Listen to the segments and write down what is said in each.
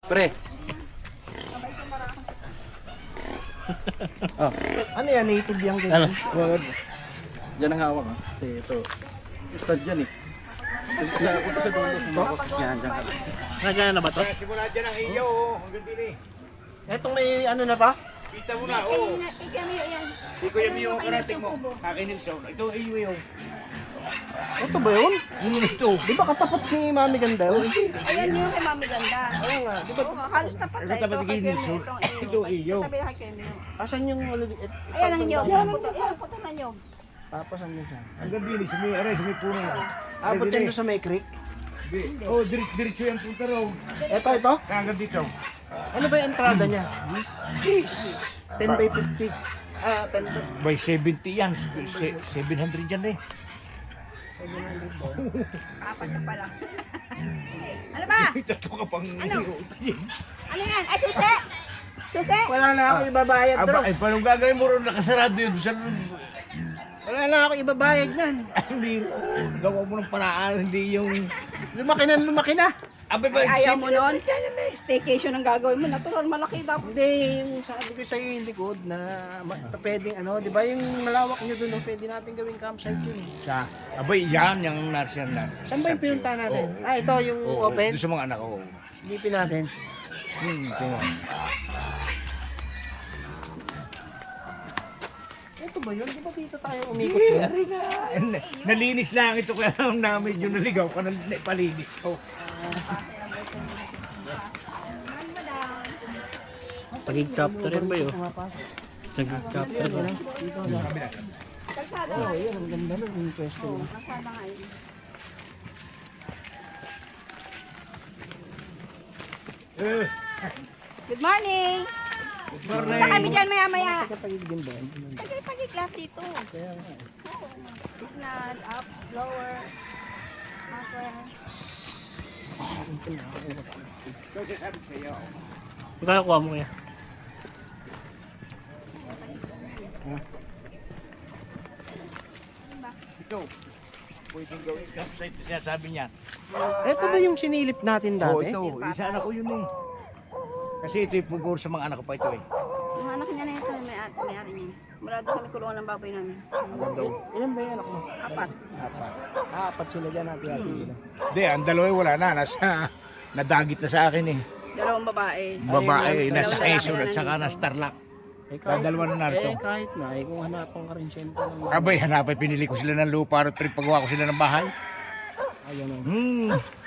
Pre. Oh, Ano yan? Native yung ano? ganyan? Diyan ang hawak ha. Ito. Stud yan eh. Sa dulo. Yan, dyan ka. Nagana na ba to? Simula dyan ang iyo, oh. Hanggang din eh. Etong may ano na ba? Kita mo na, oh. Di ko yung iyo karating mo. Kakinin siya. Ito ang iyo yun. Ito ba yun? Ito. Di ba katapat si Mami Ganda yun? Ayan yung kay Mami Ganda. Oo nga. Di ba? Oo, halos tapat na Tapat ito. kay Kay Nilsson. Kemio, Ito iyo. Tabi kay Kemio. Asan yung Ayan ang nyog. Ayan ang puto na nyog. Tapos ano siya? Hanggang din eh. Sumi puno. Abot yan doon sa may creek. Oh, diretso yan punta raw. Ito? Hanggang dito. Ano ba yung entrada niya? 10 by 50. Ah, 10 by By 70 yan. 700 yan eh. Apat na pala. Ano ba? Ito ka pang Ano? Ano yan? Ay, susi! Susi! Wala na ako ibabayad bro. Ay, paano gagawin mo rin nakasarado yun? Wala na ako ibabayad yan. Hindi. Gawa mo ng paraan. Hindi yung... Lumaki na. Abay ba? Ay, ayaw mo nun? Staycation ang gagawin mo. Natural, malaki dapat. Hindi, yung sabi ko sa'yo yung likod na pwedeng ano, di ba yung malawak nyo doon, pwede natin gawing campsite yun. Sa... Abay, yan. Yung nursery na. Saan ba yung pinunta natin? Ah, ito yung Oo, open. doon sa mga anak ko. Lipin natin. Tingnan. Ito ba yun? Di ba dito tayo umikot yun? Nalinis lang ito kaya na medyo naligaw ka na palinis ko. Pag-chapter rin ba yun? Nag-chapter rin. Kalsada Oo, nga. yun. Ang ganda nun yung pwesto. Kalsada nga yun. Good morning! Punta kami dyan maya-maya. Kapagid din ba? Pagkipagiklas dito. Oo. Signal, up, lower, upper. Magkano kuha mo kaya? Ito. Pwedeng gawin campsite siya sabi niya. Ito ba yung sinilip natin Oo, dati? ito. Isa anak ko yun eh. Kasi ito yung pugor sa mga anak ko pa ito eh. Yung anak niya na ito, may-ari niya. Mula doon kami kulungan ng baboy namin. Ilan ba yung anak mo? Apat. Apat sila dyan natin nila. Hindi, ang dalawa wala na. Nadagit na sa akin eh. Dalawang babae. Babae, nasa dalawang lalaki Quezon na at saka nandito. nasa Tarlac. Eh, Dalawa na narito. kahit na, kung hanapan ka rin siyempre ng mga... Abay, hanapay, pinili ko sila ng lupa at pinipagawa ko sila ng bahay. Ayan o.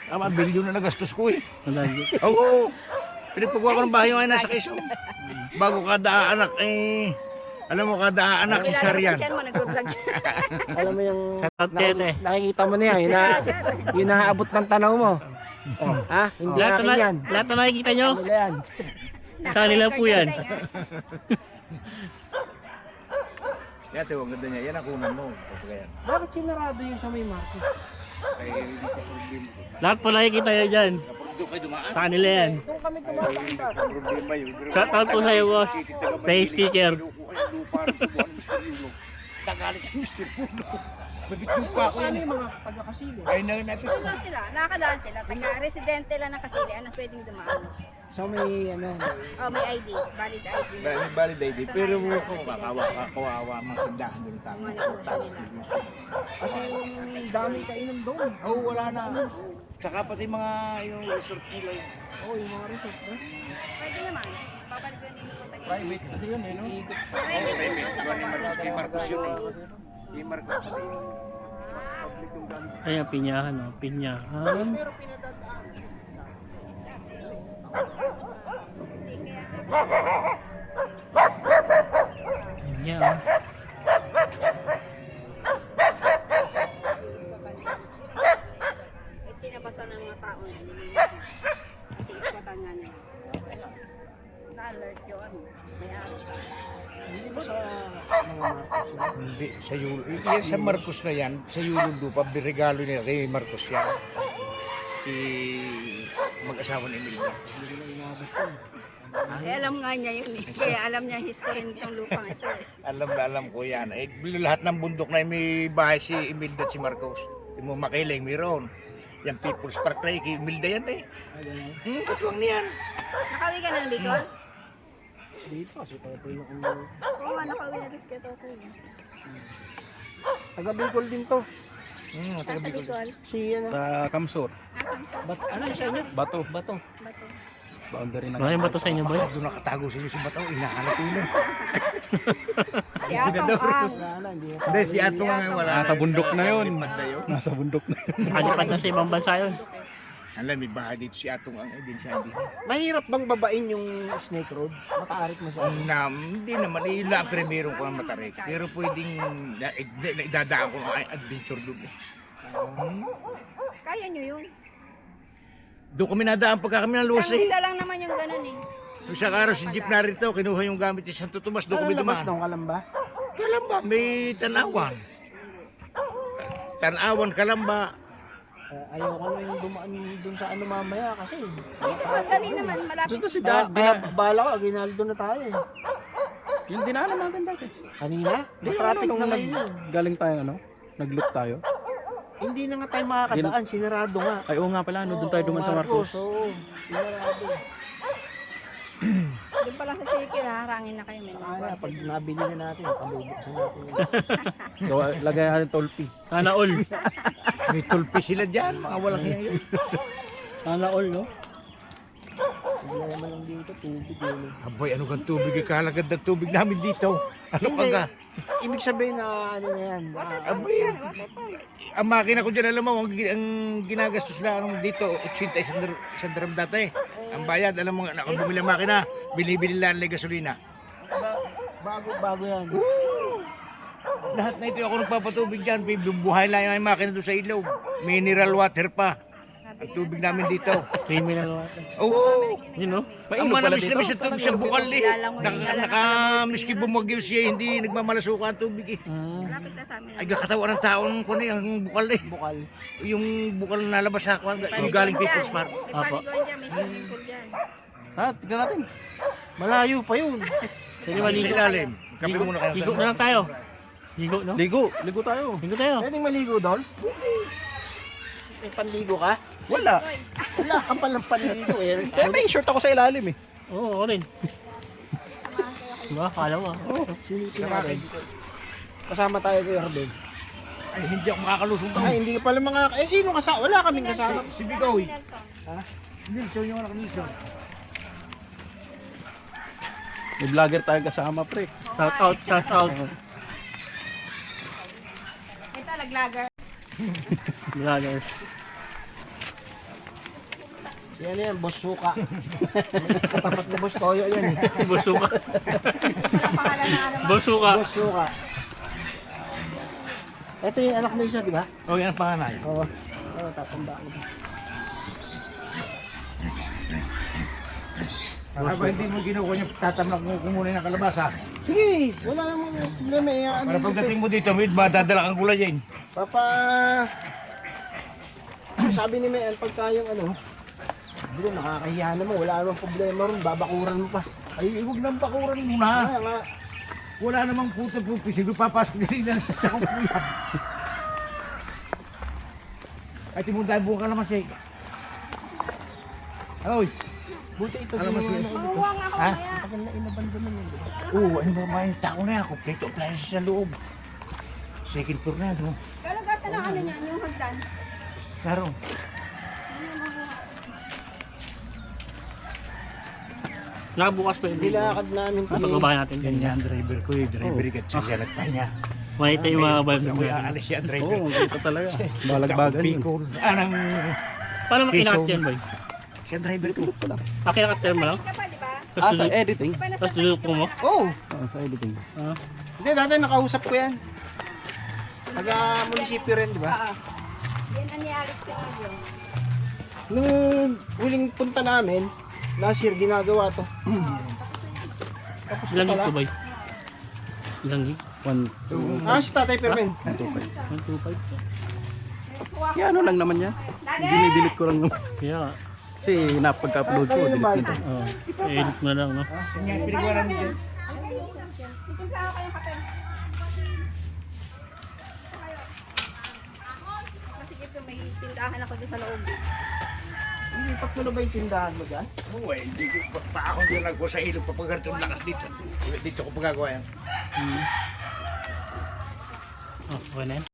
Ama, bilyon na nagastos ko eh. Malagi. Oo, pinipagawa ko ng bahay yung ay nasa Quezon. Bago kada anak eh, alam mo kada anak si Sarian. Siya mo, nag-vlog siya. Alam mo yung... Shoutout Tete. Nakikita mo na yan, yung naabot ng tanaw mo. Oh, ha? Hindi Lahat akin na, yan. lahat na nakikita nyo, Ano yan? sa kanila po yan. Yan, ito, ang ganda niya. Yan ang kunan mo. Papagayan. Bakit sinarado yung sa may market? Kaya hindi ka problema. Lahat po nakikita nyo dyan, Kapag doon kayo dumaan, sa kanila yan. Kung kami tumatang hindi ka problema yun. Shoutout po sa'yo, boss. Face teacher. Tagalit si Mr. Puno. Babitong pa ako Ano yan. yung mga taga-kasili? Ay, napit. Nakakadaan sila, nakakadaan sila. Taga-residente lang ng Kasili, ano pwedeng dumaan. So may ano... Oh, may ID, valid ID. May valid ID. Pero kung kawawa mga tindahan doon tama. Mga nagpunta nila. Kasi yung dami kainom doon. Oo, wala na. Saka pati mga yung resort nila. Oo, yung mga resort. Pwede naman. Babalik ko yung nilipunta ko. Private kasi yun eh, no? Kay Marcos yun eh. Kay Marcos. Ayan, pinyahan o. Pinyahan. Ayan. Tinabasa ng mga tao na itiispatan nga nila. Na-alert yun. May araw. Hindi ba sa mga market yun? Hindi, sa Yulo. Yan sa Marcos na yan, sa Yulo Lupa, regalo nila kay Marcos yan. Mag-asawa ni Imelda. Eh, alam nga niya yun eh. Kaya alam niya yung history nitong lupang ito eh. Alam na alam ko yan. Eh, lahat ng bundok na may bahay si Imelda at si Marcos. Yung mga makiling, mayroon. Yan People's Park na kay Imelda yan eh. Katuwang niyan. Nakauwi ka na ng Bicol? Dito kasi tayo po yung ano. Oo nga, nakauwi na rin kaya Totoy. Taga Bicol din to. Sa Bicol. Si ano. Sa Kamsur. Ano yung sa inyo? Bato. Bato. Bato. Boundary ng Maraming bato sa inyo, boy. Doon nakatago sa inyo si Bataw, inahanap ko yun. Si Atong Ang. Wala, hindi na. Hindi, si Ato nga ngayon wala. Nasa bundok na yun. Pandayo. Nasa bundok na yun. Nakalipat na sa ibang bansa yun. Alam, may bahay dito si Atong ang din siya hindi. Mahirap bang babain yung Snake Road? Mataarik mo sa Hindi naman, ila primero ko ang matarik. Pero pwedeng idadaan ko ang adventure doon. Kaya nyo yun. Doon kami nadaan pagka kami ng luwas Isang isa lang naman yung ganun eh. Yung sa araw si jeep narito, kinuha yung gamit ni Santo Tomas, doon kami labas dumaan. nung Kalamba? Kalamba, may tanawan. Tanawan, Kalamba. Ayoko na yung dumaan dun sa ano mamaya kasi. Dali naman, malapit. Ito si Kaya bala ko, Aguinaldo na tayo eh. Yung dinaanan natin dati. Kanina? Di Matraffic nung na ngayon. galing tayo nag-loop tayo. Hindi na nga tayo makakadaan, sinarado nga. Ay oo nga pala, doon tayo duman sa Marcos. Oo, sinarado. Doon pa lang sa Sikil, harangin na kayo. Kaya pag nabili na natin, pabubuksan natin yun. So, lagay natin tolpi. Sana all. May tulpi sila dyan, mga walang hiya yun. Sana all, no? Wala naman lang dito, tubig yun. Aboy, ano kang tubig? Kalagad ng tubig namin dito. Ano ka Hindi. ka? Ibig sabihin na ano na yan. Aboy, ang makina ko dyan, alam mo, ang ginagastos na anong dito, 80 isang drum dati. Ang bayad, alam mo, kung bumili ang makina, binibili lang ng gasolina. Bago yan. Lahat na ito ako nagpapatubig dyan, buhay lang yung makina doon sa ilog. Mineral water pa. Ang tubig namin dito. Criminal water. Oo! Yun, no? Ang manamis-namis sa tubig sa bukal eh. Nakamiski bumagyo siya, hindi nagmamalasuka ang tubig eh. Malapit na sa amin. Ay, kakatawan ng taon ko na yung bukal eh. Bukal. Yung bukal na nalabas sa kwan, yung galing People's Park. May paliguan dyan, may swimming pool dyan. Ha, tignan natin. Malayo pa yun. Sige, Sa maligo. ilalim. Kape muna kayo. Ligo na lang tayo. Ligo, no? Ligo tayo. Ligo tayo. Pwedeng maligo doon? May panligo ka? Wala. Wala kang palang panligo eh. Kaya may short ako sa ilalim eh. Oo, ako rin. Diba? Kala mo, ah. Silipin natin. Kasama tayo kay Arben. Ay, hindi ako makakalusong Ay, hindi ka pala mga... Eh, sino kasama? Wala kaming kasama. Si Bigoy. Nelson. Hindi, siya yung anak ni Nelson. May vlogger tayong kasama, pre. Shout out, shout out. Ito, laglager. Vloggers. Yan yan, Boss Suka. Katapat na Boss Toyo yan eh. Busuka. Ang pangalan na ano. Busuka. Boss Suka. Ito yung anak mo isa, di ba? O, yan ang panganay. Oo. Oo, tatandaan ko. Para ba hindi mo kinukuha niya, tatamnak mo muna ng kalabasa. Sige, wala namang problema eh. Ano Para pagdating mo dito, may madadala kang gulay yan. Papa... Sabi ni Mayan, pagka yung ano, bro, nakakahiya naman, wala namang problema ron, babakuran mo pa. Ay, huwag nang bakuran muna. Kaya nga, Wala namang puto po, siguro papasok na rin lang sa akong kuya. Ay, timundahan buka lang mas eh. Oy, buti ito Alam mo din yung siya. ano ko dito. Mamuha nga ako Ha? kaya. Tagal na inabandonan yun. di ba? oo, ano ba mga yung tao na yan? Kompleto appliances sa loob. Second floor na, no? Galagasan ang ano niya, yung hagdan. Klaro. Nakabukas pa yun. Nilakad namin ito. Pagbaba natin. Ganyan ang driver ko eh. Driver ikat sa salat pa niya. Makita yung mga baldo Ako mo. yung aalis yan, driver. Oo, dito talaga. Balagbagan yun. Bicol. Anang Paano mo Quezon. kinakat yan, boy? siya ang driver ko. Kinakat mo lang? Ka pa, di ba? Ah, sa editing. Tapos dudukong mo? Oo. Ah, sa editing. Hindi, dati nakausap ko yan. Taga-munisipyo rin, di ba? Oo. Yan ang nialis ko yun. Nung huling punta namin, last year, ginagawa to. Tapos Ilang gig pala. to, boy? Ilang gig? 1, Ah, si Tatay Permen. 2, 125. Kaya ano lang naman yan. Dinidelete ko lang naman. Kaya nga. Kasi napagka-upload ko, delete ko. Oo. I-edit mo na lang, no? Kanya pinagawa niya. Titimplahan ko yung kape. Kasi ito may tindahan ako dito sa loob. Ilipat mo na ba yung tindahan mo dyan? Oo, hindi ko pa ako dyan nagko sa ilog papagarito ng lakas dito. Dito ko pagagawa yan. Oh, okay na yan.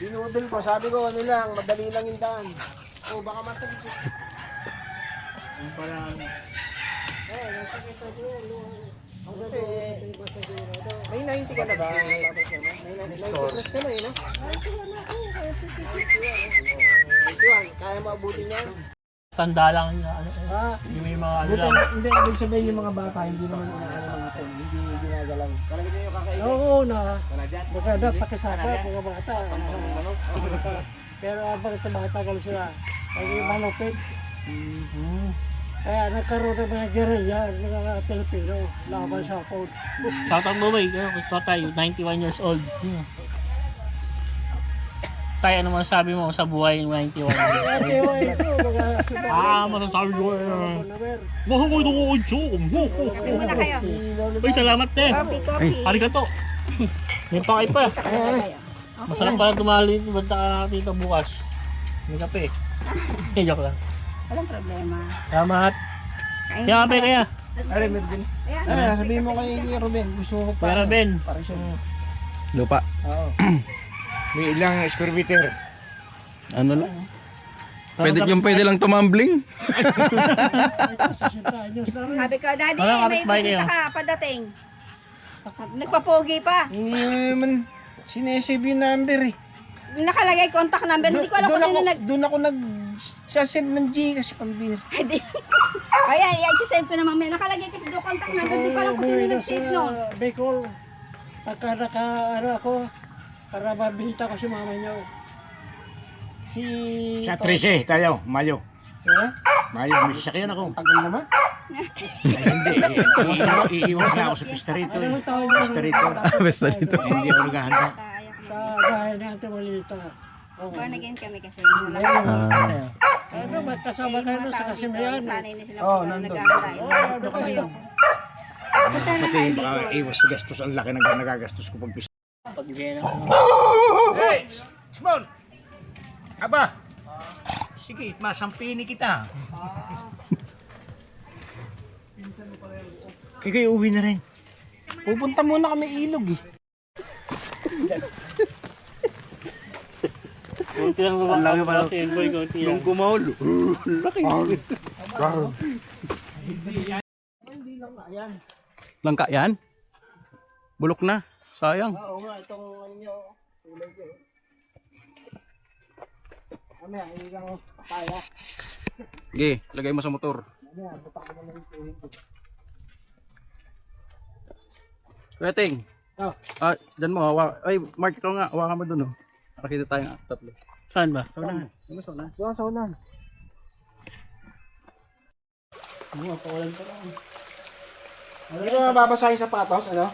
Dinudol ko, sabi ko ano lang, madali lang yung daan. O baka matalit ko. Parang, May 90 ka na ba? May 90 plus ka na eh, no? 91, kaya mo abutin yan? tanda lang yung ano. Yung may mga ano Buti, lang. hindi, ibig sabihin yung mga bata, hindi naman inaano mga ito, hindi ginagalaw. Talaga niyo yung kakainin. Oo na. Maganda pakisapa mga bata. Pero abang tumatagal sila. Ang manupit. Kaya nagkaroon ng mga guerrilla, mga Pilipino, laban sa Hapon. Shout out mo ba? Tatay, 91 years old. Tay, ano masasabi mo sa buhay ng 91? Masasabi ko mahal ko itong kutso. Muna kayo. Uy, salamat te. Coffee. Arigato. May pakay pa. Masarap pala tumali. Banta ka dito bukas. May kape. Joke lang. Walang problema. Salamat. Kain Kaya kape kaya. Ay, Mervin. Ayan. Sabihin mo kay Ruben, gusto ko pa. Para Ben. Para siya. Lupa. Oo. May ilang square meter. Ano lang? Pwede lang tumambling. Sabi ko, Daddy, Walang may kapitbahay bisita kayo. ka padating. Nagpapogi pa. Hindi naman sinesave yung number eh. Nakalagay contact number. Hindi ko alam kung sino nag... Doon ako sasend ng Gcash pambira. Hindi. Ayan, i-save ko naman. May nakalagay kasi doon contact number. Hindi ko alam kung sino nag-save noon. Bicol. Pagka ano ako, para mabisita ko si mama niyo. Si... Sa 13 tayo, Mayo. Kaya? Mayo, may sasakyan ako. Tagal naman. Ay, hindi. Iiwas na ako sa pista rito eh. Anong tawag niyo? Pista rito. Basta dito. Hindi ako naghahanda. Sa bahay ni Ate Malita. Born again kami kasi. Wala. Ano, magkasama kayo na sa Kasimayan. Sanay na sila Oo, po nandun. naghahanda. Ano kayo? Pati baka iwas sa gastos. Ang laki ng nagagastos ko pag pista. Pagbigay na ako. Hey! Small! Aba! Sige, masampini kita. Kaya uwi na rin. Pupunta muna kami ilog eh. Kunti lang ba? Lagi pa lang. Boy, kunti lang. Kumaulo. Laki. Langka yan? Bulok na. Sayang. Oo nga, itong ano nyo. Tulay ko. Mamaya, hindi lang kaya. Sige, lagay mo sa motor. Mamaya, butak ko naman yung tuhin ko. Weting. Oh. Dyan mo. Ay, Mark, ikaw nga. Hawakan mo dun. Nakita tayo nga. Tatlo. Saan ba? Saunahan. Ano saunahan? Doon sa unan. Mga pawalan pa lang. Hindi mo mababasahin sa patos, ano?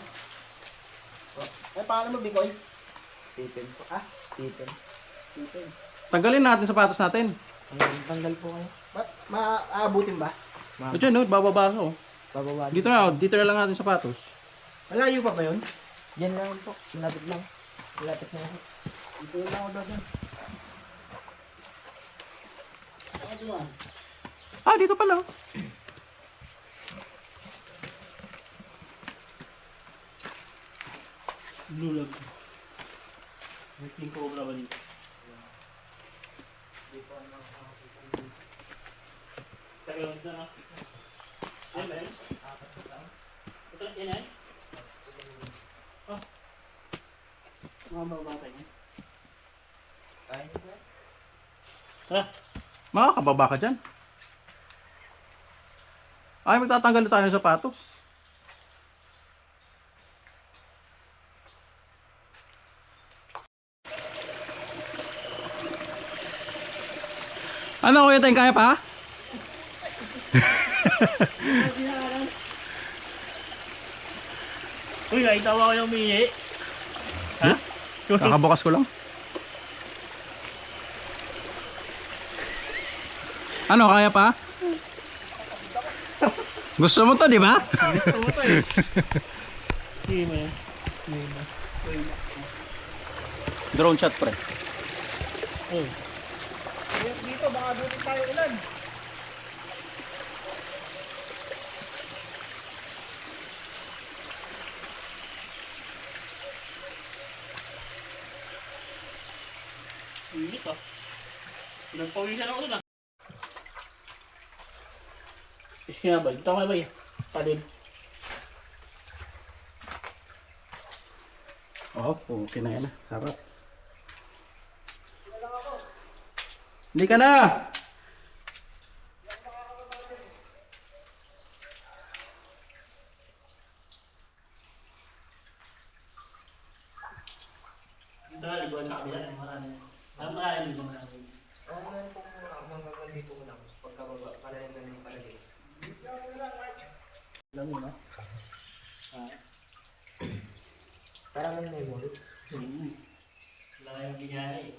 Ay, paano mo, Bikoy? Tipen po. Ah? Tipen. Tanggalin natin sapatos natin. Tanggal po kayo. Maaabutin ba? O dyan, no? Bababa ko. Bababa. Dito na, dito na lang natin sapatos. Malayo pa ba yun? Diyan lang po. Malapit lang. Malapit na ako. Dito lang ako doon. Dito pala. Blue lag. May king cobra ba dito? Tagal dito na. Ay, ba? Ito, yan ay? Oh. Mga babata niya. Tara. Makakababa ka dyan. Ay, magtatanggal na tayo ng sapatos. Ano kuya Teng, kaya pa? Uy, ay tawa ko yung umihi. Ha? Kakabukas ko lang. Ano, kaya pa? Gusto mo to, di ba? Gusto mo to eh. Sige mo yan. Drone shot, pre. Oh. Dito, baka doon tayo ulan. ito. Pinagpawisan ako doon ah. Is kaya ba? Ito ka ba yun? Palin. Oo, okay na yan ah. Sarap. Hindi ka na! Ito na, libuan sa kabila. Marami. Marami dito marami. Alam mo na? Parang may memories. Wala kayong binyari eh.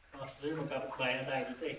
Tapos doon, magkapagkaya na tayo dito eh.